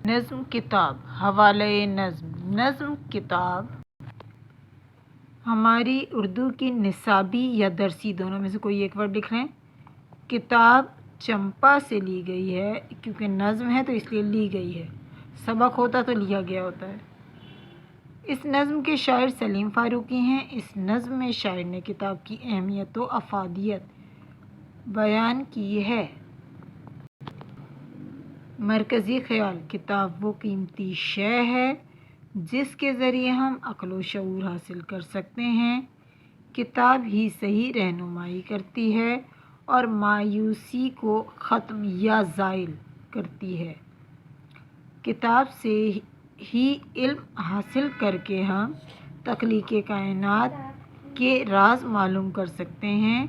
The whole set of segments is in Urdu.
نظم کتاب، حوالہ نظم۔ نظم کتاب ہماری اردو کی نصابی یا درسی دونوں میں سے کوئی ایک ورڈ لکھ لیں۔ کتاب چمپا سے لی گئی ہے، کیونکہ نظم ہے تو اس لیے لی گئی ہے، سبق ہوتا تو لیا گیا ہوتا ہے۔ اس نظم کے شاعر سلیم فاروقی ہیں۔ اس نظم میں شاعر نے کتاب کی اہمیت و افادیت بیان کی ہے۔ مرکزی خیال: کتاب وہ قیمتی شے ہے جس کے ذریعے ہم عقل و شعور حاصل کر سکتے ہیں۔ کتاب ہی صحیح رہنمائی کرتی ہے اور مایوسی کو ختم یا زائل کرتی ہے۔ کتاب سے ہی علم حاصل کر کے ہم تخلیق کائنات کے راز معلوم کر سکتے ہیں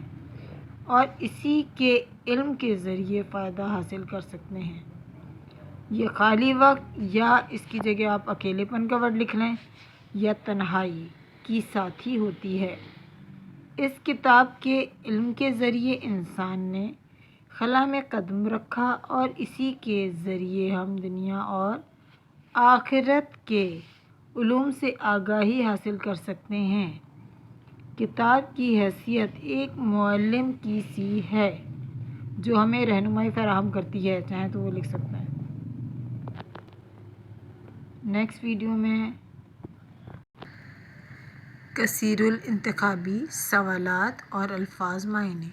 اور اسی کے علم کے ذریعے فائدہ حاصل کر سکتے ہیں۔ یہ خالی وقت یا اس کی جگہ آپ اکیلے پن کا ورڈ لکھ لیں یا تنہائی کی ساتھی ہوتی ہے۔ اس کتاب کے علم کے ذریعے انسان نے خلا میں قدم رکھا اور اسی کے ذریعے ہم دنیا اور آخرت کے علوم سے آگاہی حاصل کر سکتے ہیں۔ کتاب کی حیثیت ایک معلم کی سی ہے جو ہمیں رہنمائی فراہم کرتی ہے، چاہیں تو وہ لکھ سکتے ہیں۔ نیکسٹ ویڈیو میں کثیر الانتخابی سوالات اور الفاظ معنی